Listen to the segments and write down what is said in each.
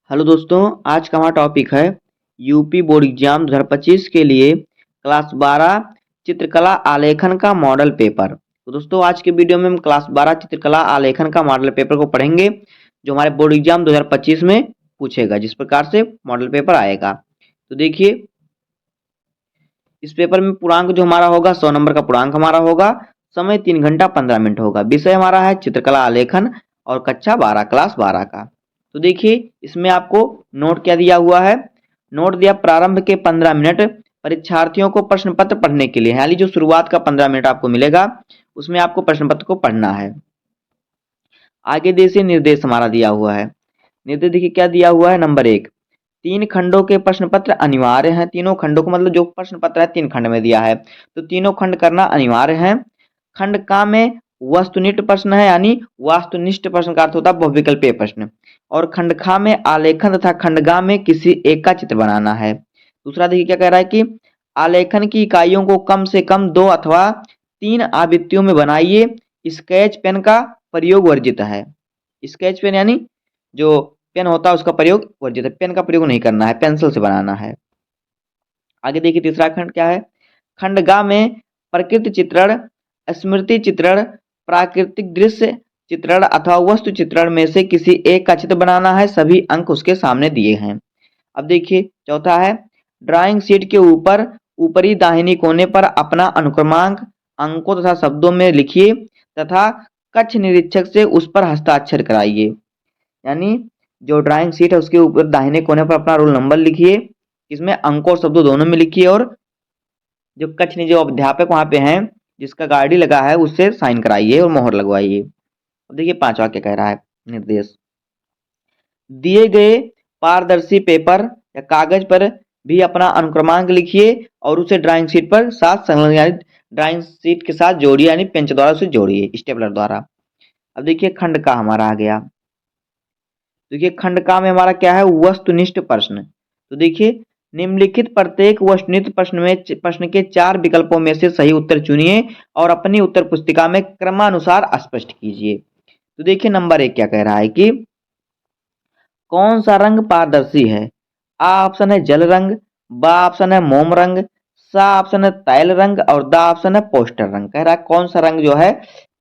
Hello दोस्तों, आज का हमारा टॉपिक है यूपी बोर्ड एग्जाम 2025 के लिए क्लास 12 चित्रकला आलेखन का मॉडल पेपर। तो दोस्तों आज के वीडियो में हम क्लास 12 चित्रकला आलेखन का मॉडल पेपर को पढ़ेंगे जो हमारे बोर्ड एग्जाम 2025 में पूछेगा, जिस प्रकार से मॉडल पेपर आएगा। तो देखिए, इस पेपर में पूर्णांक जो हमारा होगा 100 नंबर का पूर्णांक हमारा होगा। समय 3 घंटा 15 मिनट होगा। विषय हमारा है चित्रकला आलेखन और कक्षा 12 क्लास 12 का। तो देखिए, इसमें आपको नोट क्या दिया हुआ है। नोट दिया प्रारंभ के 15 मिनट परीक्षार्थियों को प्रश्न पत्र पढ़ने के लिए, यानी जो शुरुआत का 15 मिनट आपको मिलेगा उसमें आपको प्रश्न पत्र को पढ़ना है। आगे देखिए, निर्देश हमारा दिया हुआ है। निर्देश देखिए क्या दिया हुआ है। नंबर 1, 3 खंडों के प्रश्न पत्र अनिवार्य हैं। तीनों खंडों को मतलब जो प्रश्न पत्र है 3 खंड में दिया है, तो तीनों खंड करना अनिवार्य है। खंड का में वस्तुनिष्ठ प्रश्न है, यानी वास्तुनिष्ठ प्रश्न का अर्थ होता है बहुविकल्पीय प्रश्न। और खंड खा में आलेखन तथा खंड गा में किसी एक का चित्र बनाना है। दूसरा देखिए क्या कह रहा है कि आलेखन की इकाइयों को कम से कम 2 अथवा 3 आवृत्तियों में बनाइए। स्केच पेन का प्रयोग वर्जित है। स्केच पेन यानी जो पेन होता है उसका प्रयोग वर्जित है। पेन का प्रयोग नहीं करना है, पेंसिल से बनाना है। आगे देखिए तीसरा खंड क्या है। खंड ग में प्रकृति चित्रण, स्मृति चित्रण, प्राकृतिक दृश्य चित्रण अथवा वस्तु चित्रण में से किसी एक का चित्र बनाना है। सभी अंक उसके सामने दिए हैं। अब देखिए चौथा है, ड्राइंग शीट के ऊपर ऊपरी दाहिनी कोने पर अपना अनुक्रमांक अंकों तथा शब्दों में लिखिए तथा कक्ष निरीक्षक से उस पर हस्ताक्षर कराइए। यानी जो ड्राइंग शीट है उसके ऊपर दाहिने कोने पर अपना रोल नंबर लिखिए, इसमें अंकों और शब्दों दोनों में लिखिए, और जो कक्ष में जो अध्यापक वहां पे हैं जिसका गाड़ी लगा है उससे साइन कराइए और मोहर लगवाइए। अब देखिए पांचवा क्या कह रहा है निर्देश। दिए गए पारदर्शी पेपर या कागज पर भी अपना अनुक्रमांक लिखिए और उसे ड्राइंग शीट पर साथ संलग्न यानी ड्राइंग शीट के साथ जोड़िए, यानी पेंच द्वारा उसे जोड़िए स्टेपलर द्वारा। अब देखिए खंड का हमारा आ गया। देखिए खंड का में हमारा क्या है, वस्तुनिष्ठ प्रश्न। तो देखिए, निम्नलिखित प्रत्येक वस्तुनिष्ठ प्रश्न के 4 विकल्पों में से सही उत्तर चुनिए और अपनी उत्तर पुस्तिका में क्रमानुसार स्पष्ट कीजिए। तो देखिए नंबर 1 क्या कह रहा है कि कौन सा रंग पारदर्शी है। आ ऑप्शन है जल रंग, बा ऑप्शन है मोम रंग, सा ऑप्शन है तैल रंग और दा ऑप्शन है पोस्टर रंग। कह रहा है कौन सा रंग जो है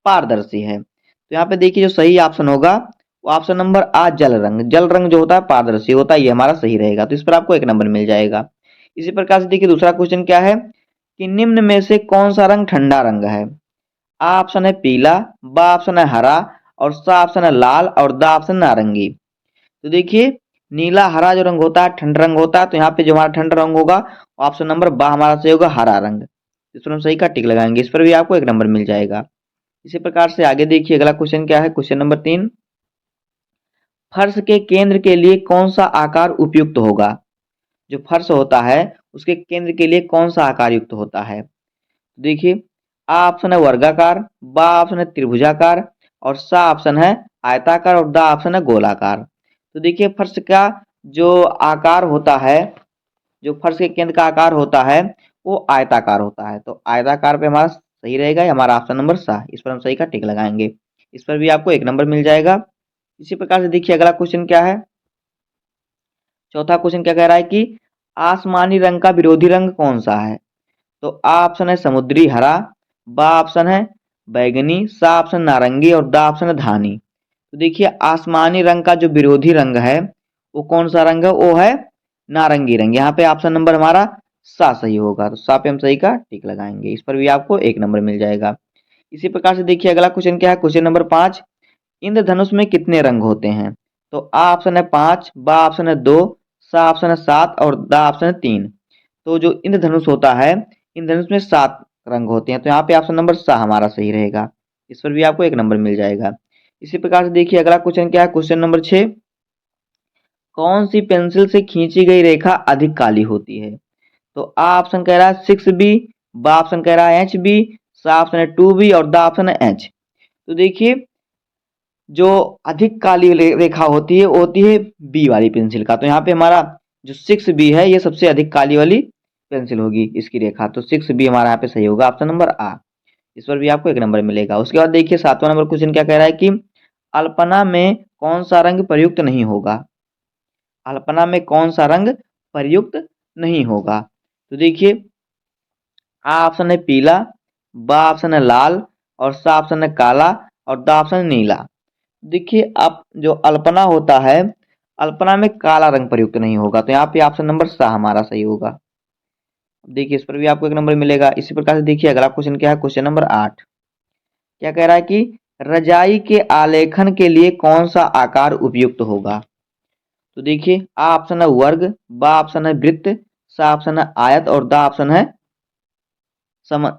पारदर्शी है। तो यहाँ पे देखिए जो सही ऑप्शन होगा वो ऑप्शन नंबर आ जल रंग। जल रंग जो होता है पारदर्शी होता है, ये हमारा सही रहेगा। तो इस पर आपको 1 नंबर मिल जाएगा। इसी प्रकार से देखिए दूसरा क्वेश्चन क्या है कि निम्न में से कौन सा रंग ठंडा रंग है। आ ऑप्शन है पीला, बा ऑप्शन है हरा और सा ऑप्शन है लाल और दा ऑप्शन नारंगी। तो देखिए नीला हरा जो रंग होता है ठंडा रंग होता है, तो यहाँ पे जो हमारा ठंडा रंग होगा ऑप्शन नंबर बा हमारा सही होगा हरा रंग। इस पर हम सही का टिक लगाएंगे, इस पर भी आपको 1 नंबर मिल जाएगा। इसी प्रकार से आगे देखिए अगला क्वेश्चन क्या है। क्वेश्चन नंबर 3, फर्श के केंद्र के लिए कौन सा आकार उपयुक्त होगा। जो फर्श होता है उसके केंद्र के लिए कौन सा आकार युक्त होता है। देखिए आ ऑप्शन है वर्गाकार, बा ऑप्शन है त्रिभुजाकार और सा ऑप्शन है आयताकार और दा ऑप्शन है गोलाकार। तो देखिए फर्श का जो आकार होता है, जो फर्श के केंद्र का आकार होता है वो आयताकार होता है। तो आयताकार पे हमारा सही रहेगा, ये हमारा ऑप्शन नंबर सा। इस पर हम सही का टिक लगाएंगे, इस पर भी आपको 1 नंबर मिल जाएगा। इसी प्रकार से देखिए अगला क्वेश्चन क्या है। चौथा क्वेश्चन क्या कह रहा है कि आसमानी रंग का विरोधी रंग कौन सा है। तो आ ऑप्शन है समुद्री हरा, बा ऑप्शन है बैगनी, सा ऑप्शन नारंगी और दा ऑप्शन है धानी। तो देखिए आसमानी रंग का जो विरोधी रंग है वो कौन सा रंग है, वो है नारंगी रंग। यहाँ पे ऑप्शन नंबर हमारा सा सही होगा, तो सा पे हम सही का टिक लगाएंगे, इस पर भी आपको 1 नंबर मिल जाएगा। इसी प्रकार से देखिए अगला क्वेश्चन क्या है। क्वेश्चन नंबर 5, इंद्रधनुष में कितने रंग होते हैं। तो आ ऑप्शन है 5, बा ऑप्शन है 2, सा ऑप्शन है 7 और दा ऑप्शन है 3। तो जो इंद्रधनुष होता है, इंद्रधनुष में 7 रंग होते हैं, तो यहाँ पे ऑप्शन नंबर सा हमारा सही रहेगा, इस पर भी आपको 1 नंबर मिल जाएगा। इसी प्रकार से देखिए अगला क्वेश्चन क्या है। क्वेश्चन नंबर 6, कौन सी पेंसिल से खींची गई रेखा अधिक काली होती है। तो आ ऑप्शन कह रहा है 6B, बा ऑप्शन कह रहा है HB, सा ऑप्शन है 2B और दा ऑप्शन है H। तो देखिए जो अधिक काली रेखा होती है वो होती है बी वाली पेंसिल का। तो यहाँ पे हमारा जो 6B है ये सबसे अधिक काली वाली पेंसिल होगी इसकी रेखा। तो 6B हमारा यहाँ पे सही होगा, ऑप्शन नंबर आ। इस पर भी आपको 1 नंबर मिलेगा। उसके बाद देखिए 7वां नंबर क्वेश्चन क्या कह रहा है कि अल्पना में कौन सा रंग प्रयुक्त नहीं होगा। अल्पना में कौन सा रंग प्रयुक्त नहीं होगा? तो देखिए, आ ऑप्शन है पीला, बा ऑप्शन है लाल और सा ऑप्शन है काला और दा ऑप्शन है नीला। देखिए, अब जो अल्पना होता है, अल्पना में काला रंग प्रयुक्त नहीं होगा, तो यहाँ पे ऑप्शन नंबर सा हमारा सही होगा। देखिए, इस पर भी आपको 1 नंबर मिलेगा। इसी प्रकार से देखिए अगला क्वेश्चन क्या है, क्वेश्चन नंबर 8 क्या कह रहा है कि रजाई के आलेखन के लिए कौन सा आकार उपयुक्त होगा? तो देखिए, आ ऑप्शन है वर्ग, बा ऑप्शन है वृत्त, सा ऑप्शन है आयत और दा ऑप्शन है सम,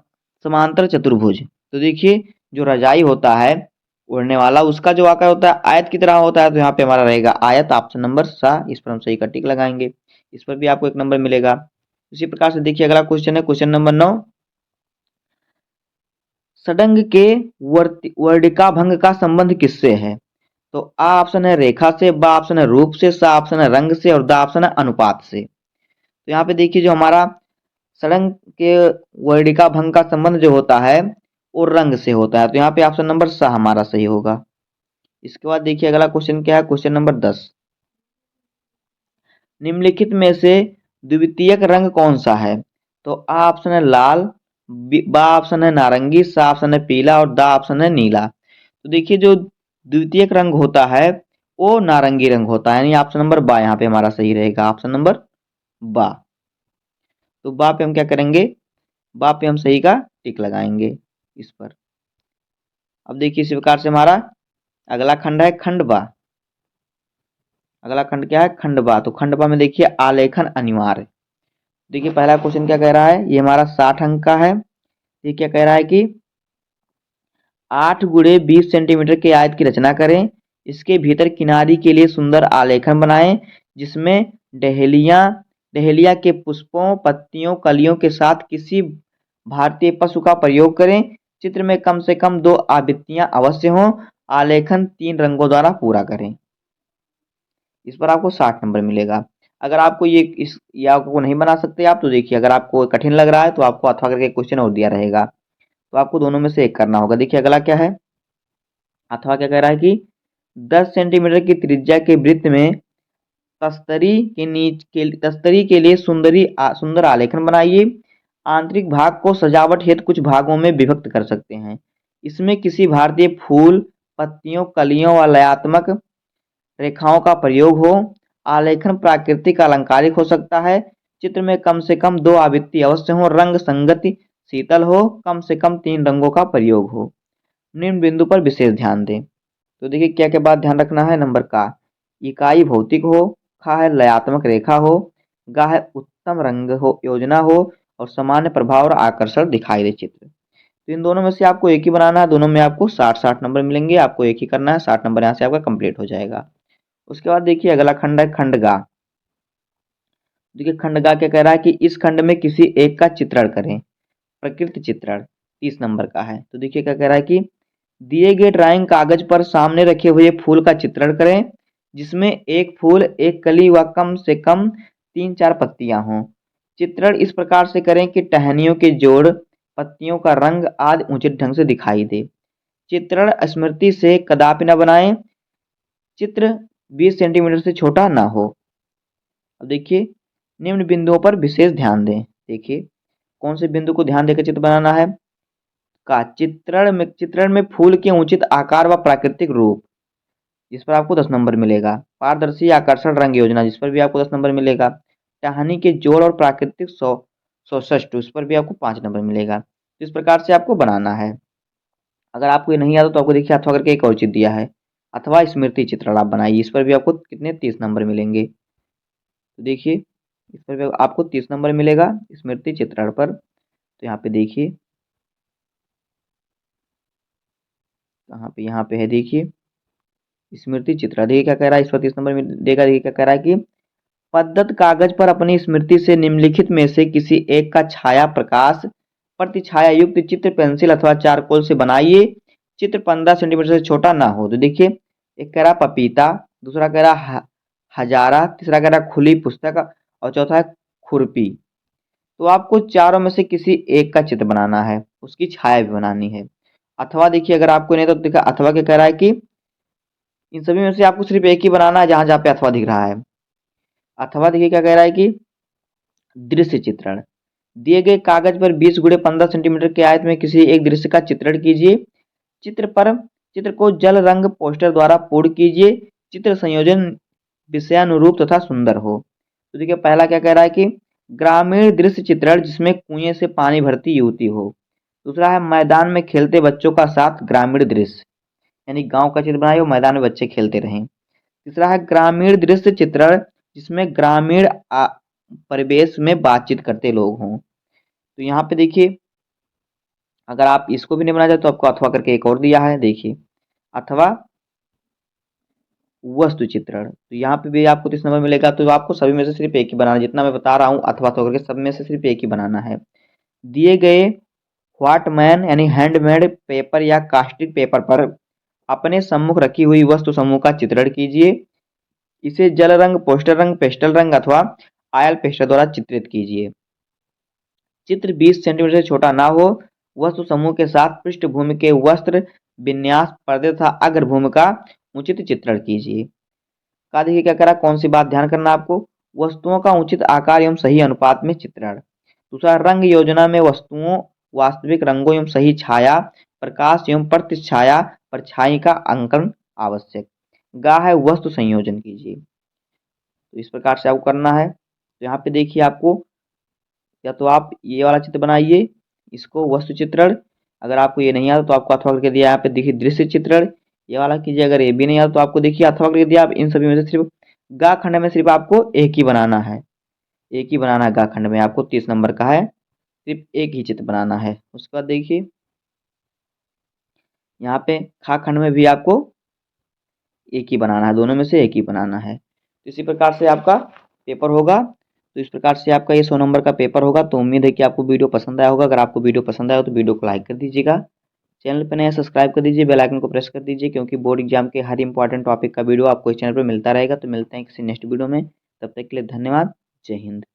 समांतर चतुर्भुज। तो देखिए, जो रजाई होता है ओढ़ने वाला, उसका जो आकार होता है आयत की तरह होता है, तो यहाँ पे हमारा रहेगा आयत, ऑप्शन नंबर सा। इस पर हम सही का टिक लगाएंगे। इस पर भी आपको 1 नंबर मिलेगा। इसी प्रकार से देखिए अगला क्वेश्चन है क्वेश्चन नंबर 9 षडंग के वर्णिका भंग का संबंध किससे है? तो आ ऑप्शन है रेखा से, बा ऑप्शन है रूप से, सा ऑप्शन है रंग से और दा ऑप्शन है अनुपात से। तो यहाँ पे देखिए, जो हमारा षडंग के वर्णिका भंग का संबंध जो होता है वो रंग से होता है, तो यहाँ पे ऑप्शन नंबर सा हमारा सही होगा। इसके बाद देखिए अगला क्वेश्चन क्या है, क्वेश्चन नंबर 10 निम्नलिखित में से द्वितीयक रंग कौन सा है? तो आ ऑप्शन है लाल, बा ऑप्शन है नारंगी, सा ऑप्शन है पीला और दा ऑप्शन है नीला। तो देखिए, जो द्वितीयक रंग होता है वो नारंगी रंग होता है, यानी ऑप्शन नंबर बा यहाँ पे हमारा सही रहेगा, ऑप्शन नंबर बा। तो बा पे हम क्या करेंगे, बा पे हम सही का टिक लगाएंगे इस पर। अब देखिए, इसी प्रकार से हमारा अगला खंड है खंड बा। अगला खंड क्या है, खंड बा। तो खंड बा में देखिए आलेखन अनिवार्य। देखिए, पहला क्वेश्चन क्या कह रहा है, ये हमारा 60 अंक का है। ये क्या कह रहा है कि 8 गुणे 20 सेंटीमीटर के आयत की रचना करें। इसके भीतर किनारी के लिए सुंदर आलेखन बनाएं, जिसमें डहेलिया डहेलिया के पुष्पों, पत्तियों, कलियों के साथ किसी भारतीय पशु का प्रयोग करें। चित्र में कम से कम 2 आवृत्तियां अवश्य हों। आलेखन 3 रंगों द्वारा पूरा करें। इस पर आपको 60 नंबर मिलेगा। अगर आपको ये आपको नहीं बना सकते आप, तो देखिए अगर आपको कठिन लग रहा है तो आपको अथवा करके क्वेश्चन और दिया रहेगा, तो आपको दोनों में से एक करना होगा। देखिए अगला क्या है, अथवा क्या कह रहा है कि 10 सेंटीमीटर की त्रिज्या के वृत्त में तस्तरी के लिए सुंदर आलेखन बनाइए। आंतरिक भाग को सजावट हेतु कुछ भागों में विभक्त कर सकते हैं। इसमें किसी भारतीय फूल, पत्तियों, कलियों व लयात्मक रेखाओं का प्रयोग हो। आलेखन प्राकृतिक अलंकारिक हो सकता है। चित्र में कम से कम 2 आवृत्ति अवश्य हो। रंग संगति शीतल हो। कम से कम 3 रंगों का प्रयोग हो। निम्न बिंदु पर विशेष ध्यान दें। तो देखिए क्या क्या बात ध्यान रखना है। नंबर का इकाई भौतिक हो, खा है लयात्मक रेखा हो, गा है उत्तम रंग हो योजना हो और सामान्य प्रभाव और आकर्षण दिखाई दे चित्र। तो इन दोनों में से आपको एक ही बनाना है। दोनों में आपको 60-60 नंबर मिलेंगे। आपको एक ही करना है, 60 नंबर यहाँ से आपका कंप्लीट हो जाएगा। उसके बाद देखिए अगला खंड है खंड गा। देखिए खंड गा क्या कह रहा है कि इस खंड में किसी एक का चित्रण करें। प्रकृति चित्रण 30 नंबर का है। तो देखिए क्या कह रहा है कि दिए गए ड्राइंग कागज पर सामने रखे हुए फूल का चित्रण करें, जिसमें एक फूल, एक कली व कम से कम 3-4 पत्तियां हों। चित्रण इस प्रकार से करें कि टहनियों के जोड़, पत्तियों का रंग आदि उचित ढंग से दिखाई दे। चित्रण स्मृति से कदापि न बनाएं। चित्र 20 सेंटीमीटर से छोटा ना हो। अब देखिए निम्न बिंदुओं पर विशेष ध्यान दें। देखिए कौन से बिंदु को ध्यान देकर चित्र बनाना है। का चित्रण में फूल के उचित आकार व प्राकृतिक रूप, जिस पर आपको 10 नंबर मिलेगा। पारदर्शी आकर्षण रंग योजना, जिस पर भी आपको 10 नंबर मिलेगा। टहनी के जोड़ और प्राकृतिक सौष्ठव, उस पर भी आपको 5 नंबर मिलेगा। तो इस प्रकार से आपको बनाना है। अगर आपको ये नहीं आता तो आपको देखिए अथवा करके एक और चीज दिया है, अथवा स्मृति चित्रण आप बनाइए। इस पर भी आपको कितने 30 नंबर मिलेंगे। तो देखिए इस पर भी आपको 30 नंबर मिलेगा स्मृति चित्रण पर। तो यहाँ पे देखिए, कहाँ पे, यहाँ पे है देखिए स्मृति चित्र। देखिए क्या कह रहा है, इस पर 30 नंबर देगा। देखिए क्या कह रहा है कि पद्धत कागज पर अपनी स्मृति से निम्नलिखित में से किसी एक का छाया प्रकाश प्रतिछाया युक्त चित्र पेंसिल अथवा चारकोल से बनाइए। चित्र 15 सेंटीमीटर से छोटा ना हो। तो देखिए एक कह रहा पपीता, दूसरा कह रहा हजारा, तीसरा कह रहा खुली पुस्तक और चौथा है खुरपी। तो आपको चारों में से किसी एक का चित्र बनाना है, उसकी छाया भी बनानी है। अथवा देखिए अगर आपको नहीं तो देखा अथवा क्या कह रहा है कि इन सभी में से आपको सिर्फ एक ही बनाना है जहां जहां पे अथवा दिख रहा है। अथवा देखिए क्या कह रहा है कि दृश्य चित्रण, दिए गए कागज पर 20 गुणे 15 सेंटीमीटर के आयत में किसी एक दृश्य का चित्रण कीजिए। चित्र पर चित्र को जल रंग पोस्टर द्वारा पूर्ण कीजिए। चित्र संयोजन विषयानुरूप तथा सुंदर हो। तो देखिए पहला क्या कह रहा है कि ग्रामीण दृश्य चित्रण जिसमें कुएं से पानी भरती युवती हो। दूसरा है मैदान में खेलते बच्चों का साथ ग्रामीण दृश्य, यानी गांव का चित्र बनाइए और मैदान में बच्चे खेलते रहें। तीसरा है ग्रामीण दृश्य चित्रण जिसमें ग्रामीण परिवेश में बातचीत करते लोग हों। तो यहाँ पे देखिए अगर आप इसको भी नहीं बनाना चाहते तो आपको अथवा करके एक और दिया है, देखिए अथवा वस्तु चित्रण। तो यहाँ पे भी आपको 30 नंबर मिलेगा। तो आपको सभी में से सिर्फ एक ही बनाना है, जितना मैं बता रहा हूँ अथवा तो करके सब में से सिर्फ एक ही बनाना है। दिए गए व्हाटमैन यानी हैंडमेड पेपर या कास्टिक पेपर पर अपने सम्मुख रखी हुई वस्तु समूह का चित्रण कीजिए। इसे जल रंग, पोस्टर रंग, पेस्टल रंग अथवा ऑयल पेस्टल द्वारा चित्रित कीजिए। चित्र 20 सेंटीमीटर से छोटा ना हो। वस्तु समूह के साथ पृष्ठभूमि के वस्त्र विन्यास, पर्दे तथा अग्रभूमि का उचित चित्रण कीजिए। का देखिए क्या करा, कौन सी बात ध्यान करना आपको, वस्तुओं का उचित आकार एवं सही अनुपात में चित्रण। दूसरा, रंग योजना में वस्तुओं वास्तविक रंगों एवं सही छाया, प्रकाश एवं प्रतिछाया परछाई का अंकन आवश्यक। गा है वस्तु संयोजन कीजिए। तो इस प्रकार से आपको करना है। तो यहाँ पे देखिए आपको या तो आप ये वाला चित्र बनाइए, इसको वस्तु चित्रण। अगर आपको ये नहीं आता तो आपको अथवा करके दिया यहाँ पे देखिए दृश्य चित्रण, ये वाला कीजिए। अगर ये भी नहीं आता तो आपको देखिए अथवा करके दिया। आप इन सभी में से सिर्फ गा खंड में सिर्फ आपको एक ही बनाना है, एक ही बनाना है। गा खंड में आपको 30 नंबर का है, सिर्फ एक ही चित्र बनाना है। उसके बाद देखिए यहाँ पे खा खंड में भी आपको एक ही बनाना है, दोनों में से एक ही बनाना है। तो इसी प्रकार से आपका पेपर होगा। तो इस प्रकार से आपका ये 100 नंबर का पेपर होगा। तो उम्मीद है कि आपको वीडियो पसंद आया होगा। अगर आपको वीडियो पसंद आया हो तो वीडियो को लाइक कर दीजिएगा, चैनल पर नया सब्सक्राइब कर दीजिए, बेल आइकन को प्रेस कर दीजिए, क्योंकि बोर्ड एग्जाम के हर इंपॉर्टेंट टॉपिक का वीडियो आपको इस चैनल पर मिलता रहेगा। तो मिलते हैं किसी नेक्स्ट वीडियो में, तब तक के लिए धन्यवाद। जय हिंद।